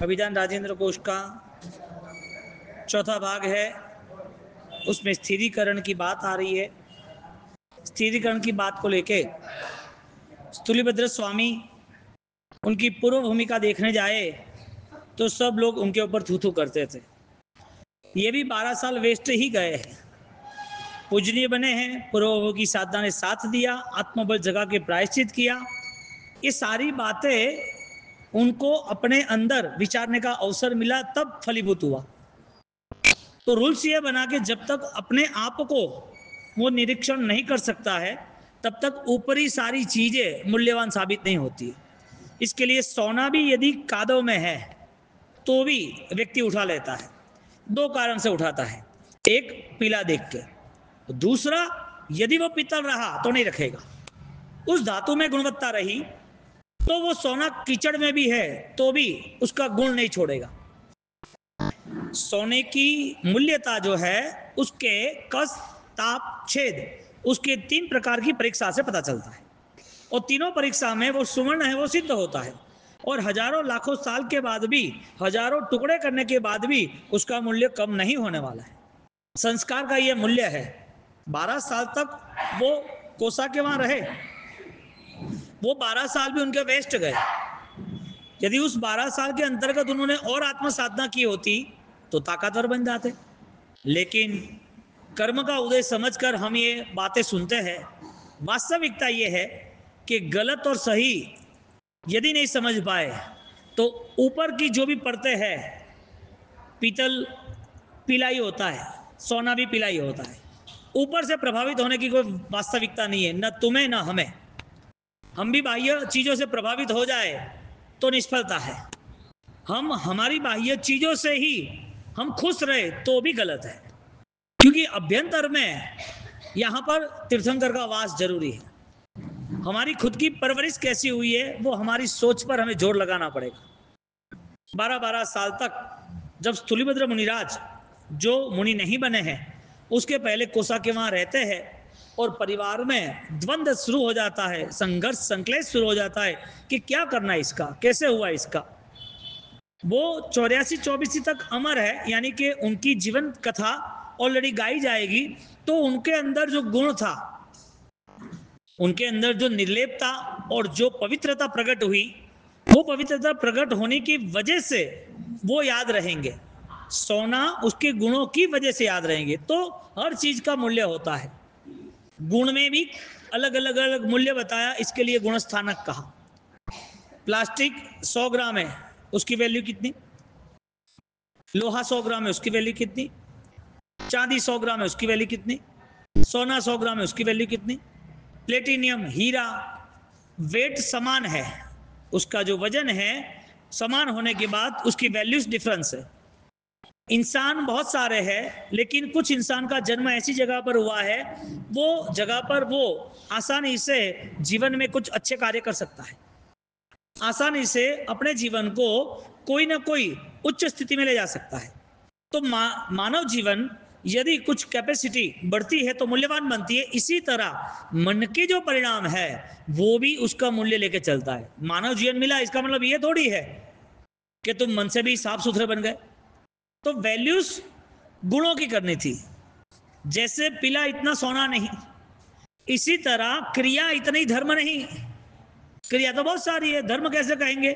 अभिधान राजेंद्र कोश का चौथा भाग है, उसमें स्थिरीकरण की बात आ रही है। स्थिरीकरण की बात को लेके स्थूलीभद्र स्वामी उनकी पूर्व भूमिका देखने जाए तो सब लोग उनके ऊपर थू थू करते थे। ये भी 12 साल वेस्ट ही गए हैं। पूजनीय बने हैं, पूर्व की साधना ने साथ दिया, आत्मबल जगा के प्रायश्चित किया। ये सारी बातें उनको अपने अंदर विचारने का अवसर मिला, तब फलीभूत हुआ। तो रूल्स ये बना के जब तक अपने आप को वो निरीक्षण नहीं कर सकता है तब तक ऊपरी सारी चीजें मूल्यवान साबित नहीं होती। इसके लिए सोना भी यदि कादव में है तो भी व्यक्ति उठा लेता है। दो कारण से उठाता है, एक पीला देख के, दूसरा यदि वो पीतल रहा तो नहीं रखेगा। उस धातु में गुणवत्ता रही तो वो सोना कीचड़ में भी है तो भी उसका गुण नहीं छोड़ेगा। सोने की मूल्यता जो है उसके कस ताप छेद उसके 3 प्रकार की परीक्षा से पता चलता है, और तीनों परीक्षा में वो सुवर्ण है वो सिद्ध होता है, और हजारों लाखों साल के बाद भी, हजारों टुकड़े करने के बाद भी उसका मूल्य कम नहीं होने वाला है। संस्कार का ये मूल्य है। 12 साल तक वो कोसा के वहां रहे, वो 12 साल भी उनके वेस्ट गए। यदि उस 12 साल के अंतर्गत उन्होंने और आत्म साधना की होती तो ताकतवर बन जाते। लेकिन कर्म का उदय समझकर हम ये बातें सुनते हैं। वास्तविकता ये है कि गलत और सही यदि नहीं समझ पाए तो ऊपर की जो भी परतें हैं, पीतल पीला ही होता है, सोना भी पीला ही होता है। ऊपर से प्रभावित होने की कोई वास्तविकता नहीं है, न तुम्हें न हमें। हम भी बाह्य चीजों से प्रभावित हो जाए तो निष्फलता है। हम हमारी बाह्य चीजों से ही हम खुश रहे तो भी गलत है, क्योंकि अभ्यंतर में यहां पर तीर्थंकर का वास जरूरी है। हमारी खुद की परवरिश कैसी हुई है वो हमारी सोच पर हमें जोर लगाना पड़ेगा। 12-12 साल तक जब स्थूलीभद्र मुनिराज जो मुनि नहीं बने हैं उसके पहले कोसा के वहां रहते हैं और परिवार में द्वंद्व शुरू हो जाता है, संघर्ष संक्लेश शुरू हो जाता है कि क्या करना है इसका, कैसे हुआ इसका। वो 84-24 तक अमर है, यानी कि उनकी जीवन कथा ऑलरेडी गाई जाएगी। तो उनके अंदर जो गुण था, उनके अंदर जो निर्लेपता और जो पवित्रता प्रकट हुई, वो पवित्रता प्रकट होने की वजह से वो याद रहेंगे। सोना उसके गुणों की वजह से याद रहेंगे। तो हर चीज का मूल्य होता है। गुण में भी अलग अलग मूल्य बताया, इसके लिए गुणस्थानक कहा। प्लास्टिक 100 ग्राम है, उसकी वैल्यू कितनी? लोहा 100 ग्राम है, उसकी वैल्यू कितनी? चांदी 100 ग्राम है, उसकी वैल्यू कितनी? सोना 100 ग्राम है, उसकी वैल्यू कितनी? प्लेटिनियम, हीरा, वेट समान है, उसका जो वजन है समान होने के बाद उसकी वैल्यूज डिफरेंस है। इंसान बहुत सारे हैं, लेकिन कुछ इंसान का जन्म ऐसी जगह पर हुआ है, वो जगह पर वो आसानी से जीवन में कुछ अच्छे कार्य कर सकता है, आसानी से अपने जीवन को कोई ना कोई उच्च स्थिति में ले जा सकता है। तो मानव जीवन यदि कुछ कैपेसिटी बढ़ती है तो मूल्यवान बनती है। इसी तरह मन के जो परिणाम है वो भी उसका मूल्य लेके चलता है। मानव जीवन मिला इसका मतलब ये थोड़ी है कि तुम मन से भी साफ सुथरे बन गए। तो वैल्यूज गुणों की करनी थी। जैसे पीला इतना सोना नहीं, इसी तरह क्रिया इतनी धर्म नहीं। क्रिया तो बहुत सारी है, धर्म कैसे कहेंगे?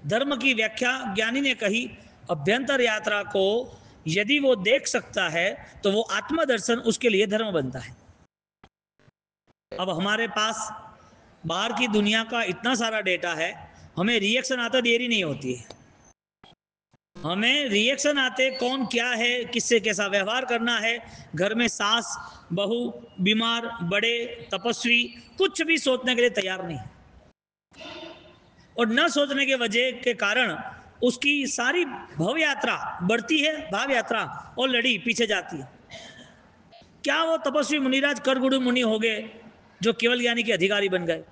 धर्म की व्याख्या ज्ञानी ने कही, अभ्यंतर यात्रा को यदि वो देख सकता है तो वो आत्मदर्शन उसके लिए धर्म बनता है। अब हमारे पास बाहर की दुनिया का इतना सारा डेटा है, हमें रिएक्शन आता देरी नहीं होती है। हमें रिएक्शन आते कौन क्या है, किससे कैसा व्यवहार करना है। घर में सास, बहू, बीमार, बड़े, तपस्वी, कुछ भी सोचने के लिए तैयार नहीं, और न सोचने के वजह के कारण उसकी सारी भव यात्रा बढ़ती है, भाव यात्रा ऑलरेडी पीछे जाती है। क्या वो तपस्वी मुनिराज करगुरु मुनि हो गए जो केवल ज्ञानी के अधिकारी बन गए,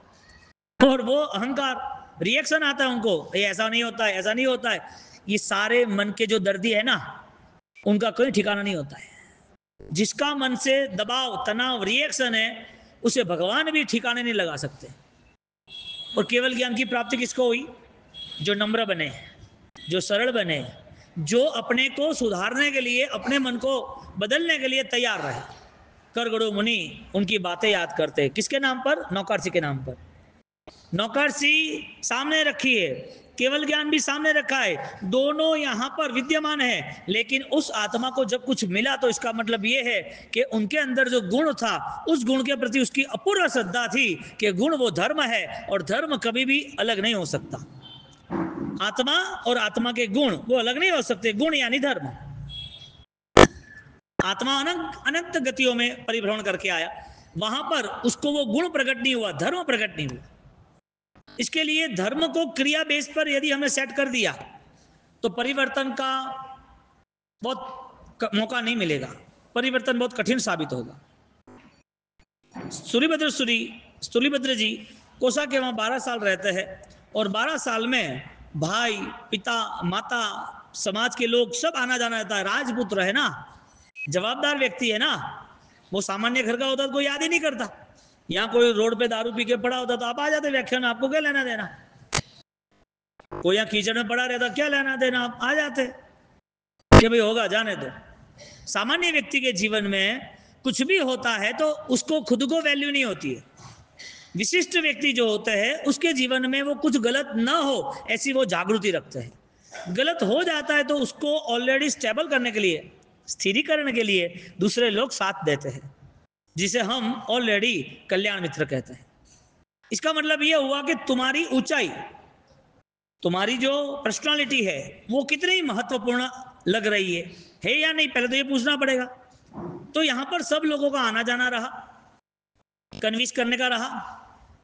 और वो अहंकार, रिएक्शन आता है उनको, ये ऐसा नहीं होता है, ऐसा नहीं होता है। ये सारे मन के जो दर्दी है ना, उनका कोई ठिकाना नहीं होता है। जिसका मन से दबाव, तनाव, रिएक्शन है, उसे भगवान भी ठिकाने नहीं लगा सकते। और केवल ज्ञान की प्राप्ति किसको हुई? जो नम्र बने, जो सरल बने, जो अपने को सुधारने के लिए, अपने मन को बदलने के लिए तैयार रहे। करगड़ो मुनि उनकी बातें याद करते, किसके नाम पर? नौकरसी के नाम पर। नौकरसी सामने रखी है, केवल ज्ञान भी सामने रखा है, दोनों यहां पर विद्यमान है। लेकिन उस आत्मा को जब कुछ मिला तो इसका मतलब यह है कि उनके अंदर जो गुण था, उस गुण के प्रति उसकी अपूर्व श्रद्धा थी कि गुण वो धर्म है और धर्म कभी भी अलग नहीं हो सकता। आत्मा और आत्मा के गुण वो अलग नहीं हो सकते, गुण यानी धर्म। आत्मा अनंत गतियों में परिभ्रमण करके आया, वहां पर उसको वो गुण प्रकट नहीं हुआ, धर्म प्रकट नहीं हुआ। इसके लिए धर्म को क्रिया बेस पर यदि हमने सेट कर दिया तो परिवर्तन का बहुत मौका नहीं मिलेगा, परिवर्तन बहुत कठिन साबित होगा। सूरीभद्र जी कोसा के वहां 12 साल रहते हैं और 12 साल में भाई, पिता, माता, समाज के लोग सब आना जाना रहता है। राजपुत्र है ना, जवाबदार व्यक्ति है ना, वो सामान्य घर का होता तो कोई याद ही नहीं करता। यहाँ कोई रोड पे दारू पी के पड़ा होता तो आप आ जाते व्याख्यान, आपको क्या लेना देना। कोई यहाँ कीचड़ में पड़ा रहता, क्या लेना देना, आप आ जाते कि भाई होगा जाने दो। सामान्य व्यक्ति के जीवन में कुछ भी होता है तो उसको खुद को वैल्यू नहीं होती है। विशिष्ट व्यक्ति जो होते हैं उसके जीवन में वो कुछ गलत ना हो ऐसी वो जागृति रखते हैं। गलत हो जाता है तो उसको ऑलरेडी स्टेबल करने के लिए, स्थिरीकरण के लिए दूसरे लोग साथ देते हैं, जिसे हम ऑलरेडी कल्याण मित्र कहते हैं। इसका मतलब यह हुआ कि तुम्हारी ऊंचाई, तुम्हारी जो पर्सनालिटी है वो कितनी महत्वपूर्ण लग रही है या नहीं, पहले तो ये पूछना पड़ेगा। तो यहां पर सब लोगों का आना जाना रहा, कन्विंस करने का रहा,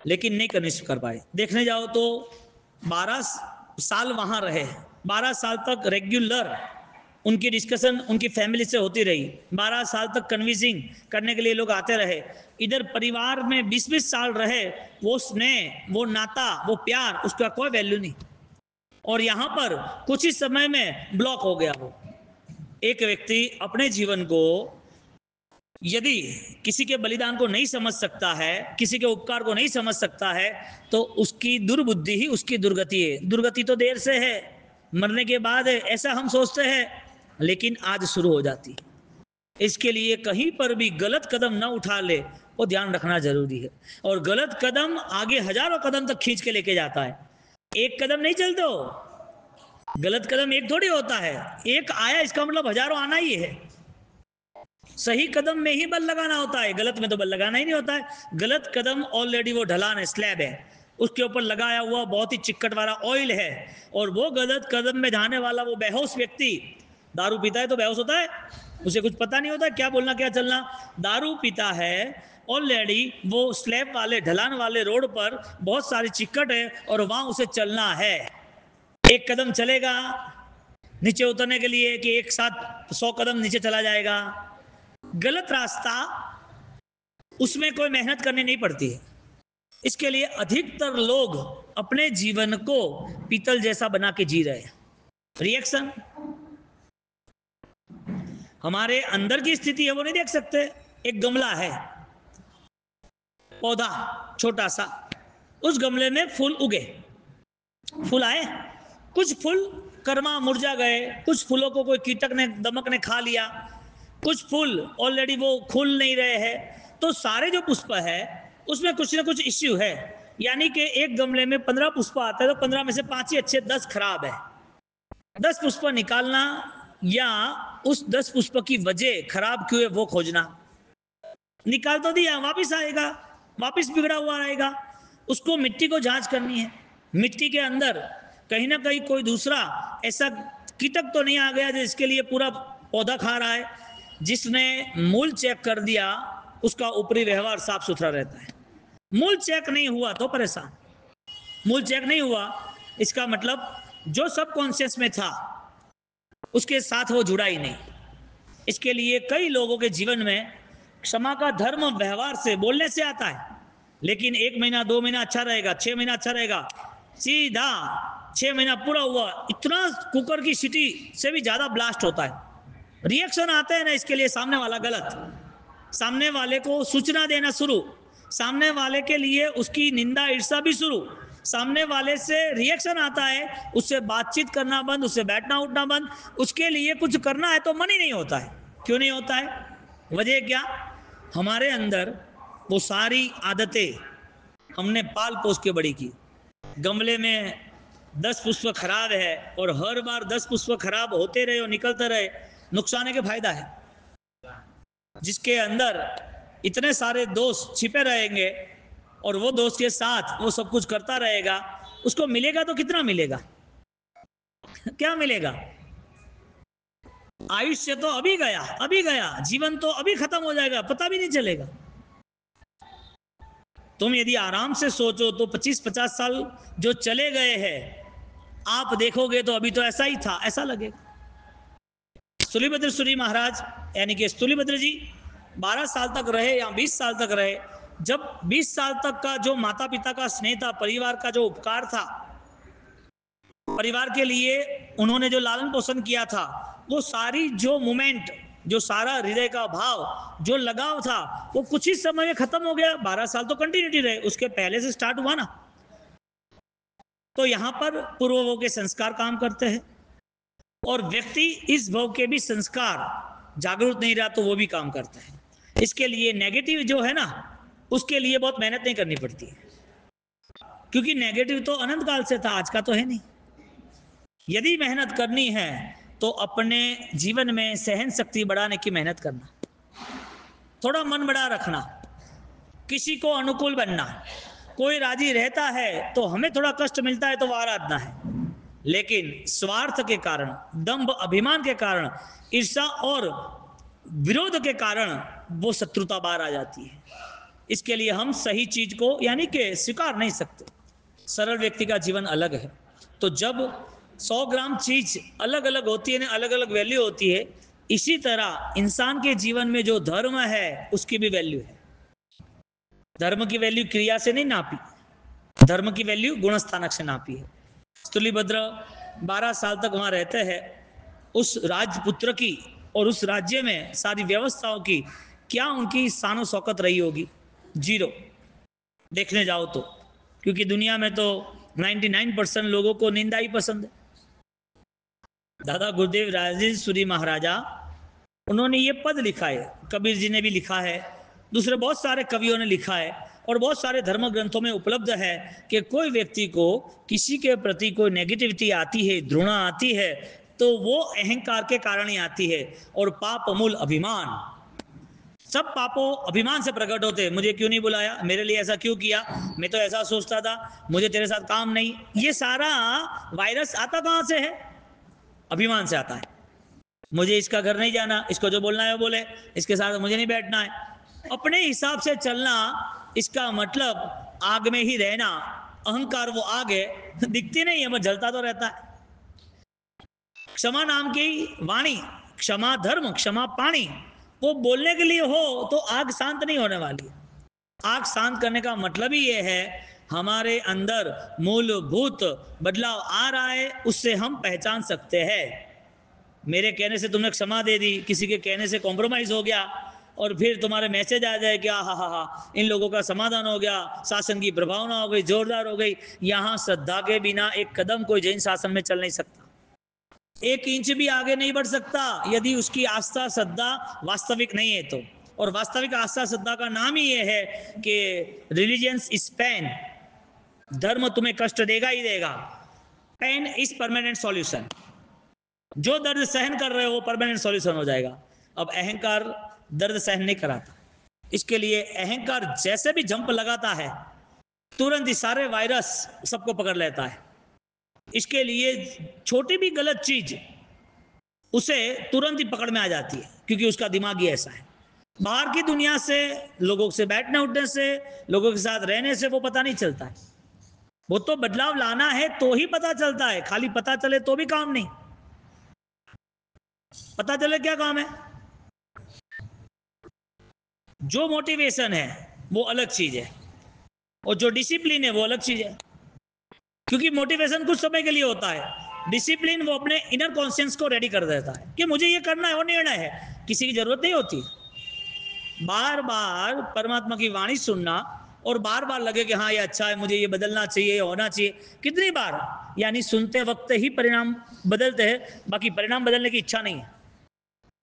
लेकिन नहीं कन्विंस कर पाए। देखने जाओ तो 12 साल वहां रहे, 12 साल तक रेगुलर उनकी डिस्कशन उनकी फैमिली से होती रही, 12 साल तक कन्विंसिंग करने के लिए लोग आते रहे। इधर परिवार में 20-20 साल रहे, वो स्नेह, वो नाता, वो प्यार, उसका कोई वैल्यू नहीं। और यहां पर कुछ ही समय में ब्लॉक हो गया। वो एक व्यक्ति अपने जीवन को यदि किसी के बलिदान को नहीं समझ सकता है, किसी के उपकार को नहीं समझ सकता है, तो उसकी दुर्बुद्धि ही उसकी दुर्गति है। दुर्गति तो देर से है, मरने के बाद है, ऐसा हम सोचते हैं, लेकिन आज शुरू हो जाती है। इसके लिए कहीं पर भी गलत कदम ना उठा ले, वो ध्यान रखना जरूरी है। और गलत कदम आगे हजारों कदम तक खींच के लेके जाता है। एक कदम नहीं चलते हो, गलत कदम एक थोड़ी होता है, एक आया इसका मतलब हजारों आना ही है। सही कदम में ही बल लगाना होता है, गलत में तो बल लगाना ही नहीं होता है। गलत कदम ऑलरेडी वो ढलान है, स्लैब है, उसके ऊपर लगाया हुआ बहुत ही चिक्कट वाला ऑयल है। और वो गलत कदम में जाने वाला वो बेहोश व्यक्ति, दारू पीता है तो बेहोश होता है, उसे कुछ पता नहीं होता क्या बोलना क्या चलना। दारू पीता है, ऑलरेडी वो स्लैब वाले ढलान वाले रोड पर बहुत सारी चिक्कट है और वहां उसे चलना है। एक कदम चलेगा नीचे उतरने के लिए कि एक साथ 100 कदम नीचे चला जाएगा। गलत रास्ता, उसमें कोई मेहनत करनी नहीं पड़ती है। इसके लिए अधिकतर लोग अपने जीवन को पीतल जैसा बना के जी रहे हैं। रिएक्शन हमारे अंदर की स्थिति है वो नहीं देख सकते। एक गमला है, पौधा छोटा सा, उस गमले में फूल उगे, फूल आए, कुछ फूल कर्मा मुरझा गए, कुछ फूलों को कोई कीटक ने, दमक ने खा लिया, कुछ फूल ऑलरेडी वो खुल नहीं रहे हैं। तो सारे जो पुष्प है उसमें कुछ ना कुछ इश्यू है। यानी कि एक गमले में 15 पुष्प आते हैं तो 15 में से 5 ही अच्छे, 10 खराब है। 10 पुष्प निकालना या उस 10 पुष्प की वजह खराब क्यों है वो खोजना। निकाल तो दिया, वापिस आएगा, वापिस बिगड़ा हुआ आएगा। उसको मिट्टी को जांच करनी है, मिट्टी के अंदर कहीं ना कहीं कोई दूसरा ऐसा कीटक तो नहीं आ गया जिसके लिए पूरा पौधा खा रहा है। जिसने मूल चेक कर दिया उसका ऊपरी व्यवहार साफ सुथरा रहता है। मूल चेक नहीं हुआ तो परेशान। मूल चेक नहीं हुआ इसका मतलब जो सबकॉन्शियस में था उसके साथ वो जुड़ा ही नहीं। इसके लिए कई लोगों के जीवन में क्षमा का धर्म व्यवहार से, बोलने से आता है, लेकिन 1 महीना 2 महीना अच्छा रहेगा, 6 महीना अच्छा रहेगा, सीधा 6 महीना पूरा हुआ इतना कुकर की सीटी से भी ज्यादा ब्लास्ट होता है। रिएक्शन आते हैं ना, इसके लिए सामने वाला गलत, सामने वाले को सूचना देना शुरू, सामने वाले के लिए उसकी निंदा ईर्ष्या भी शुरू, सामने वाले से रिएक्शन आता है, उससे बातचीत करना बंद, उससे बैठना उठना बंद, उसके लिए कुछ करना है तो मन ही नहीं होता है। क्यों नहीं होता है? वजह क्या? हमारे अंदर वो सारी आदतें हमने पाल पोस के बड़ी की। गमले में 10 पुष्प खराब है और हर बार 10 पुष्प खराब होते रहे और निकलते रहे, नुकसान है कि फायदा है? जिसके अंदर इतने सारे दोस्त छिपे रहेंगे और वो दोस्त के साथ वो सब कुछ करता रहेगा, उसको मिलेगा तो कितना मिलेगा? क्या मिलेगा? आयुष्य तो अभी गया, जीवन तो अभी खत्म हो जाएगा, पता भी नहीं चलेगा। तुम यदि आराम से सोचो तो 25-50 साल जो चले गए हैं, आप देखोगे तो अभी तो ऐसा ही था, ऐसा लगेगा। स्थूलीभद्र सूरी महाराज यानी कि स्थूलीभद्र जी 12 साल तक रहे या 20 साल तक रहे। जब 20 साल तक का जो माता पिता का स्नेह था, परिवार का जो उपकार था, परिवार के लिए उन्होंने जो लालन पोषण किया था, वो सारी जो मोमेंट, जो सारा हृदय का भाव, जो लगाव था, वो कुछ ही समय में खत्म हो गया। 12 साल तो कंटिन्यूटी रहे, उसके पहले से स्टार्ट हुआ ना। तो यहां पर पूर्व भव के संस्कार काम करते हैं और व्यक्ति इस भव के भी संस्कार जागरूक नहीं रहा तो वो भी काम करता है। इसके लिए नेगेटिव जो है ना, उसके लिए बहुत मेहनत नहीं करनी पड़ती है, क्योंकि नेगेटिव तो अनंत काल से था, आज का तो है नहीं। यदि मेहनत करनी है तो अपने जीवन में सहन शक्ति बढ़ाने की मेहनत करना, थोड़ा मन बड़ा रखना, किसी को अनुकूल बनना। कोई राजी रहता है तो हमें थोड़ा कष्ट मिलता है तो वो आराधना है, लेकिन स्वार्थ के कारण, दंभ अभिमान के कारण, ईर्ष्या और विरोध के कारण वो शत्रुता बाहर आ जाती है। इसके लिए हम सही चीज को यानी कि स्वीकार नहीं सकते। सरल व्यक्ति का जीवन अलग है। तो जब 100 ग्राम चीज अलग अलग होती है ना, अलग अलग वैल्यू होती है, इसी तरह इंसान के जीवन में जो धर्म है उसकी भी वैल्यू है। धर्म की वैल्यू क्रिया से नहीं नापी, धर्म की वैल्यू गुणस्थानक से नापी है। स्थूलीभद्र 12 साल तक वहां रहते हैं। उस राजपुत्र की और उस राज्य में सारी व्यवस्थाओं की क्या उनकी शानो शौकत रही होगी? जीरो, देखने जाओ तो। क्योंकि दुनिया में तो 99% लोगों को निंदा ही पसंद है। दादा गुरुदेव राजेश्वरी महाराजा, उन्होंने ये पद लिखा है, कबीर जी ने भी लिखा है, दूसरे बहुत सारे कवियों ने लिखा है और बहुत सारे धर्म ग्रंथों में उपलब्ध है कि कोई व्यक्ति को किसी के प्रति कोई नेगेटिविटी आती है, घृणा आती है, तो वो अहंकार के कारण ही आती है। और पाप मूल अभिमान, सब पापों अभिमान से प्रकट होते हैं। मुझे क्यों नहीं बुलाया, मेरे लिए ऐसा क्यों किया, मैं तो ऐसा सोचता था, मुझे तेरे साथ काम नहीं। ये सारा वायरस आता कहां से है? अभिमान से आता है। मुझे इसका घर नहीं जाना, इसको जो बोलना है वो बोले, इसके साथ मुझे नहीं बैठना है। अपने हिसाब से चलना, इसका मतलब आग में ही रहना। अहंकार वो आग है, दिखती नहीं है, वो जलता तो रहता है। क्षमा नाम की वाणी, क्षमा धर्म, क्षमा पाणी, वो बोलने के लिए हो तो आग शांत नहीं होने वाली। आग शांत करने का मतलब ही ये है, हमारे अंदर मूलभूत बदलाव आ रहा है, उससे हम पहचान सकते हैं। मेरे कहने से तुमने क्षमा दे दी, किसी के कहने से कॉम्प्रोमाइज हो गया, और फिर तुम्हारे मैसेज आ जाए कि हा इन लोगों का समाधान हो गया, शासन की प्रभावना हो गई, जोरदार हो गई। यहाँ श्रद्धा के बिना एक कदम कोई जैन शासन में चल नहीं सकता, 1 इंच भी आगे नहीं बढ़ सकता, यदि उसकी आस्था श्रद्धा वास्तविक नहीं है तो। और वास्तविक आस्था श्रद्धा का नाम ही ये है कि रिलीजियंस इज पेन, धर्म तुम्हें कष्ट देगा ही देगा। पेन इज परमानेंट सॉल्यूशन, जो दर्द सहन कर रहे हो वो परमानेंट सॉल्यूशन हो जाएगा। अब अहंकार दर्द सहन नहीं कराता, इसके लिए अहंकार जैसे भी जंप लगाता है, तुरंत ही सारे वायरस सबको पकड़ लेता है। इसके लिए छोटी भी गलत चीज उसे तुरंत ही पकड़ में आ जाती है, क्योंकि उसका दिमाग ही ऐसा है। बाहर की दुनिया से, लोगों से बैठने उठने से, लोगों के साथ रहने से वो पता नहीं चलता है। वो तो बदलाव लाना है तो ही पता चलता है, खाली पता चले तो भी काम नहीं। पता चले क्या काम है? जो मोटिवेशन है वो अलग चीज है, और जो डिसिप्लिन है वो अलग चीज है। क्योंकि मोटिवेशन कुछ समय के लिए होता है, डिसिप्लिन वो अपने इनर कॉन्शियंस को रेडी कर देता है कि मुझे ये करना है और निर्णय है, किसी की जरूरत नहीं होती। बार बार परमात्मा की वाणी सुनना, और बार बार लगे कि हाँ ये अच्छा है, मुझे ये बदलना चाहिए, होना चाहिए। कितनी बार, यानी सुनते वक्त ही परिणाम बदलते हैं, बाकी परिणाम बदलने की इच्छा नहीं है।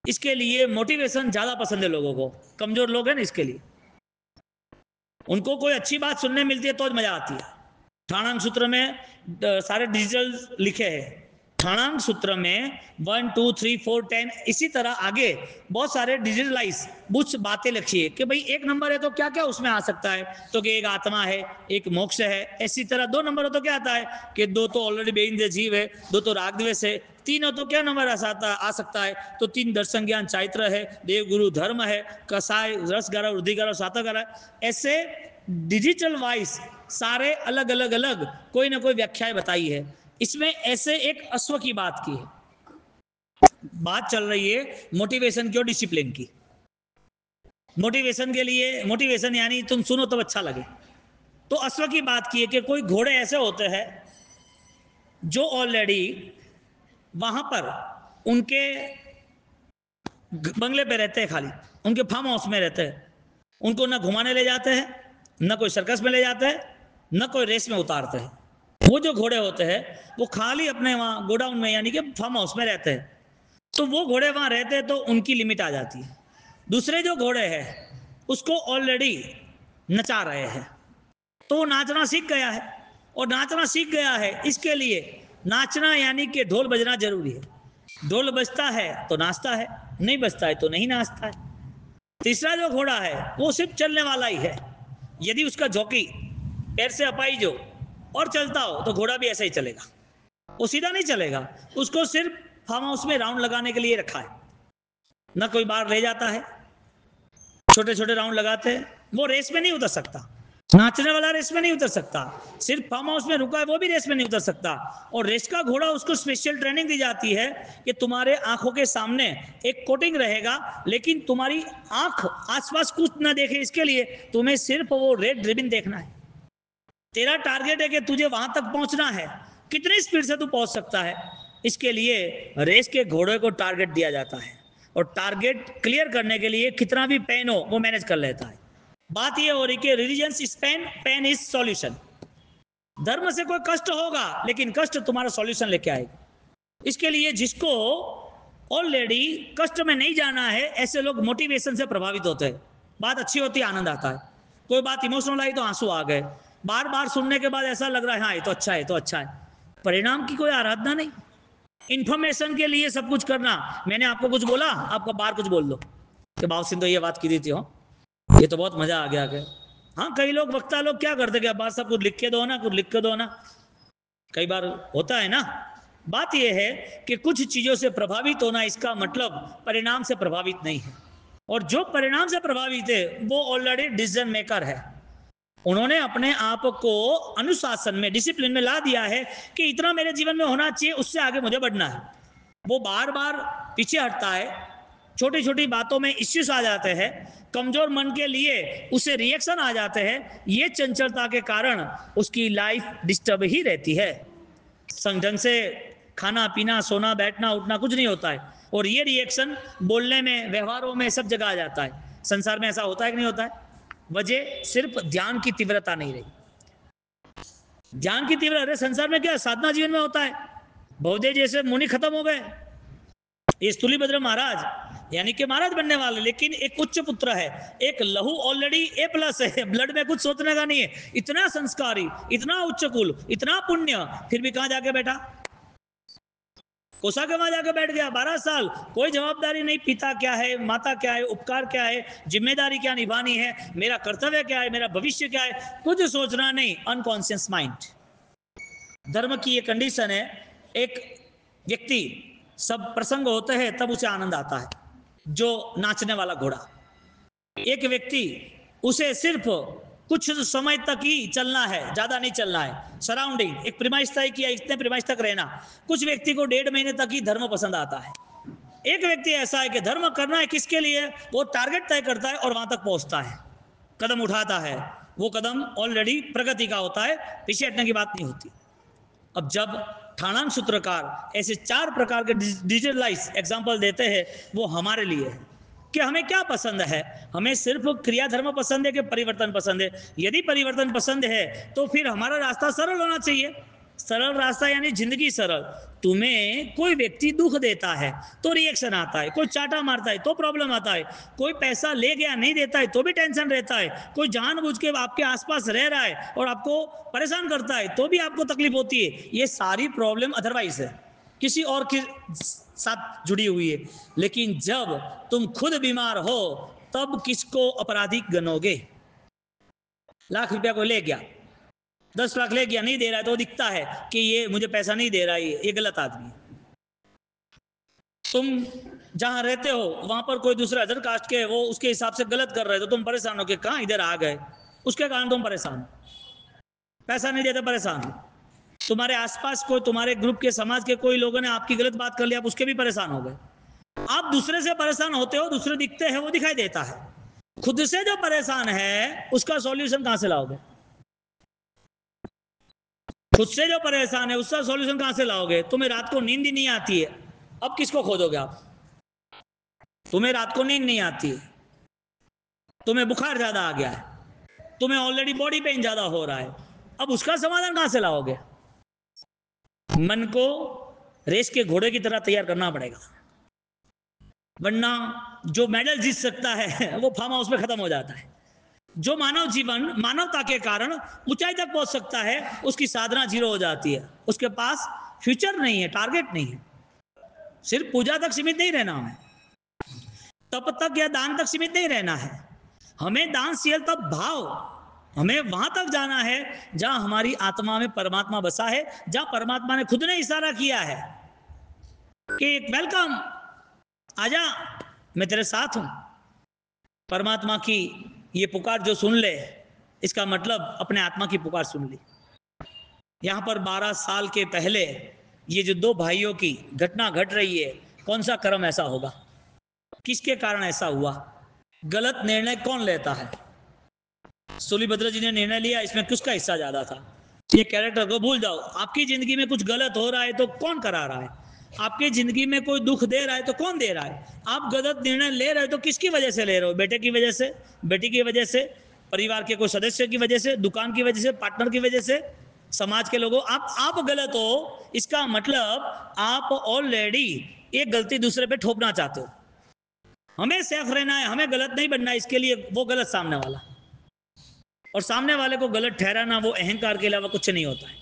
इसके लिए मोटिवेशन ज्यादा पसंद है लोगों को, कमजोर लोग हैं ना, इसके लिए उनको कोई अच्छी बात सुनने मिलती है तो मजा आती है। ठाणांक सूत्र में सारे डिजिटल लिखे हैं। ठाणांक सूत्र में 1 2 3 4 10 इसी तरह आगे बहुत सारे डिजिटलाइज कुछ बातें लिखी है कि भाई एक नंबर है तो क्या क्या उसमें आ सकता है, तो कि एक आत्मा है, एक मोक्ष है। इसी तरह 2 नंबर हो तो क्या आता है कि 2 तो ऑलरेडी बेइंद्रिय जीव है, 2 तो राग द्वेष है। 3 हो तो क्या नंबर आ सकता है, तो 3 दर्शन ज्ञान चारित्र है, देव गुरु धर्म है, कसाय रस ग्रह वृद्धि ग्रह सातक ग्रह। ऐसे डिजिटल वाइज सारे अलग अलग अलग कोई ना कोई व्याख्याएं बताई है। इसमें ऐसे एक अश्व की बात की है। बात चल रही है मोटिवेशन की और डिसिप्लिन की। मोटिवेशन के लिए, मोटिवेशन यानी तुम सुनो तब अच्छा लगे, तो अश्व की बात की है कि कोई घोड़े ऐसे होते हैं जो ऑलरेडी वहां पर उनके बंगले पे रहते हैं, खाली उनके फार्म हाउस में रहते हैं। उनको ना घुमाने ले जाते हैं, ना कोई सर्कस में ले जाते हैं, ना कोई रेस में उतारते हैं। वो जो घोड़े होते हैं वो खाली अपने वहाँ गोडाउन में यानी कि फार्म हाउस में रहते हैं। तो वो घोड़े वहाँ रहते हैं तो उनकी लिमिट आ जाती है। दूसरे जो घोड़े हैं उसको ऑलरेडी नचा रहे हैं, तो वो नाचना सीख गया है, और नाचना सीख गया है इसके लिए नाचना यानी कि ढोल बजना जरूरी है। ढोल बजता है तो नाचता है, नहीं बजता है तो नहीं नाचता है। तीसरा जो घोड़ा है वो सिर्फ चलने वाला ही है। यदि उसका जॉकी पैर से अपाइज हो और चलता हो तो घोड़ा भी ऐसा ही चलेगा, वो सीधा नहीं चलेगा। उसको सिर्फ फार्म हाउस में राउंड लगाने के लिए रखा है, ना कोई बाहर ले जाता है, छोटे छोटे राउंड लगाते हैं। वो रेस में नहीं उतर सकता, नाचने वाला रेस में नहीं उतर सकता, सिर्फ फार्म हाउस में रुका है वो भी रेस में नहीं उतर सकता। और रेस का घोड़ा उसको स्पेशल ट्रेनिंग दी जाती है कि तुम्हारे आंखों के सामने एक कोटिंग रहेगा, लेकिन तुम्हारी आंख आसपास कुछ ना देखे, इसके लिए तुम्हें सिर्फ वो रेड रिबन देखना है। तेरा टारगेट है कि तुझे वहां तक पहुंचना है, कितनी स्पीड से तू पहुंच सकता है, इसके लिए रेस के घोड़े को टारगेट दिया जाता है। और टारगेट क्लियर करने के लिए कितना भी पेन हो वो मैनेज कर लेता है। बात ये हो रही कि religion is pain, pain is solution. धर्म से कोई कष्ट होगा लेकिन कष्ट तुम्हारा सॉल्यूशन लेके आएगा। इसके लिए जिसको ऑलरेडी कष्ट में नहीं जाना है, ऐसे लोग मोटिवेशन से प्रभावित होते हैं। बात अच्छी होती है, आनंद आता है। कोई बात इमोशनल आई तो आंसू आ गए, बार बार सुनने के बाद ऐसा लग रहा है हाँ ये तो अच्छा है, तो अच्छा है। परिणाम की कोई आराधना नहीं, इंफॉर्मेशन के लिए सब कुछ करना। मैंने आपको कुछ बोला, आपका बाहर कुछ बोल दो कि बाबू सिंह तो ये बात की दी थी, हो ये तो बहुत मजा आ गया के। हाँ, कई लोग वक्ता लोग क्या करते कि बात सब कुछ लिख के दो ना, कुछ लिख के दो ना, कई बार होता है ना। बात यह है कि कुछ चीजों से प्रभावित होना इसका मतलब परिणाम से प्रभावित नहीं है। और जो परिणाम से प्रभावित है वो ऑलरेडी डिसीजन मेकर है। उन्होंने अपने आप को अनुशासन में, डिसिप्लिन में ला दिया है कि इतना मेरे जीवन में होना चाहिए, उससे आगे मुझे बढ़ना है। वो बार बार पीछे हटता है, छोटी छोटी बातों में इश्यूज आ जाते हैं, कमजोर मन के लिए उसे रिएक्शन आ जाते हैं। ये चंचलता के कारण उसकी लाइफ डिस्टर्ब ही रहती है। ढंग से खाना पीना सोना बैठना उठना कुछ नहीं होता है, और ये रिएक्शन बोलने में, व्यवहारों में, सब जगह आ जाता है। संसार में ऐसा होता है कि नहीं होता है? वजह सिर्फ ध्यान की तीव्रता नहीं रही। ध्यान की तीव्रता संसार में क्या साधना जीवन में होता है। बहुदेव जैसे मुनि खत्म हो गए, ये स्थूलीभद्र महाराज यानी कि महाराज बनने वाले, लेकिन एक उच्च पुत्र है, एक लहू ऑलरेडी A+ है, ब्लड में कुछ सोचने का नहीं है, इतना संस्कारी, इतना उच्च कुल, इतना पुण्य, फिर भी कहां जाके बैठा? कोसा के वहां जाके बैठ गया। 12 साल कोई जवाबदारी नहीं, पिता क्या है, माता क्या है, उपकार क्या है, जिम्मेदारी क्या निभानी है, मेरा कर्तव्य क्या है, मेरा भविष्य क्या है, कुछ सोचना नहीं, अनकॉन्शियस माइंड। धर्म की ये कंडीशन है। एक व्यक्ति, सब प्रसंग होते हैं तब उसे आनंद आता है, जो नाचने वाला घोड़ा। एक व्यक्ति, उसे सिर्फ कुछ समय तक ही चलना है, ज्यादा नहीं चलना है। सराउंडिंग एक प्रीमाइस तय किया, इतने प्रीमाइस तक रहना। कुछ व्यक्ति को 1.5 महीने तक ही धर्म पसंद आता है। एक व्यक्ति ऐसा है कि धर्म करना है किसके लिए, वो टारगेट तय करता है और वहां तक पहुंचता है, कदम उठाता है। वो कदम ऑलरेडी प्रगति का होता है, पीछे हटने की बात नहीं होती। अब जब ठाणांक सूत्रकार ऐसे 4 प्रकार के डिजिटलाइज एग्जाम्पल देते हैं, वो हमारे लिए है। कि हमें क्या पसंद है, हमें सिर्फ क्रिया धर्म पसंद है कि परिवर्तन पसंद है। यदि परिवर्तन पसंद है तो फिर हमारा रास्ता सरल होना चाहिए। सरल रास्ता यानी जिंदगी सरल। तुम्हें कोई व्यक्ति दुख देता है तो रिएक्शन आता है, कोई चाटा मारता है तो प्रॉब्लम आता है, कोई पैसा ले गया नहीं देता है तो भी टेंशन रहता है, कोई जानबूझ के आपके आसपास रह रहा है और आपको परेशान करता है तो भी आपको तकलीफ होती है। ये सारी प्रॉब्लम अदरवाइज है, किसी और के साथ जुड़ी हुई है। लेकिन जब तुम खुद बीमार हो तब किसको अपराधी गनोगे? लाख रुपया को ले गया, 10 लाख ले गया, नहीं दे रहा है तो दिखता है कि ये मुझे पैसा नहीं दे रहा है, ये गलत आदमी है। तुम जहां रहते हो वहां पर कोई दूसरा अदर कास्ट के वो उसके हिसाब से गलत कर रहे हो तो तुम परेशान हो कि कहां इधर आ गए, उसके कारण तुम परेशान हो। पैसा नहीं देते परेशान हो। तुम्हारे आसपास कोई तुम्हारे ग्रुप के समाज के कोई लोगों ने आपकी गलत बात कर लिया, आप उसके भी परेशान हो गए। आप दूसरे से परेशान होते हो, दूसरे दिखते हैं वो दिखाई देता है। खुद से जो परेशान है उसका सॉल्यूशन कहां से लाओगे? खुद से जो परेशान है उसका सॉल्यूशन कहां से लाओगे? तुम्हें रात को नींद ही नहीं आती है, अब किसको खोदोगे आप? तुम्हें रात को नींद नहीं आती है, तुम्हें बुखार ज्यादा आ गया है, तुम्हें ऑलरेडी बॉडी पेन ज्यादा हो रहा है, अब उसका समाधान कहां से लाओगे? मन को रेस के घोड़े की तरह तैयार करना पड़ेगा, वरना जो मेडल जीत सकता है वो फार्म हाउस में खत्म हो जाता है। जो मानव जीवन मानवता के कारण ऊंचाई तक पहुंच सकता है उसकी साधना जीरो हो जाती है। उसके पास फ्यूचर नहीं है, टारगेट नहीं है। सिर्फ पूजा तक सीमित नहीं रहना हमें, तप तक या दान तक सीमित नहीं रहना है। हमें दानशील तप भाव, हमें वहां तक जाना है जहां हमारी आत्मा में परमात्मा बसा है, जहां परमात्मा ने खुद ने इशारा किया है कि वेलकम, आजा, मैं तेरे साथ हूं। परमात्मा की ये पुकार जो सुन ले, इसका मतलब अपने आत्मा की पुकार सुन ली। यहां पर 12 साल के पहले ये जो दो भाइयों की घटना घट रही है, कौन सा कर्म ऐसा होगा, किसके कारण ऐसा हुआ? गलत निर्णय कौन लेता है? सूलीभद्र जी ने निर्णय लिया, इसमें किसका हिस्सा ज्यादा था? ये कैरेक्टर को भूल जाओ। आपकी जिंदगी में कुछ गलत हो रहा है तो कौन करा रहा है? आपकी जिंदगी में कोई दुख दे रहा है तो कौन दे रहा है? आप गलत निर्णय ले रहे हो तो किसकी वजह से ले रहे हो? बेटे की वजह से, बेटी की वजह से, परिवार के कोई सदस्य की वजह से, दुकान की वजह से, पार्टनर की वजह से, समाज के लोगों। आप गलत हो, इसका मतलब आप ऑलरेडी एक गलती दूसरे पे ठोपना चाहते हो। हमें सेफ रहना है, हमें गलत नहीं बनना है, इसके लिए वो गलत सामने वाला, और सामने वाले को गलत ठहराना वो अहंकार के अलावा कुछ नहीं होता है।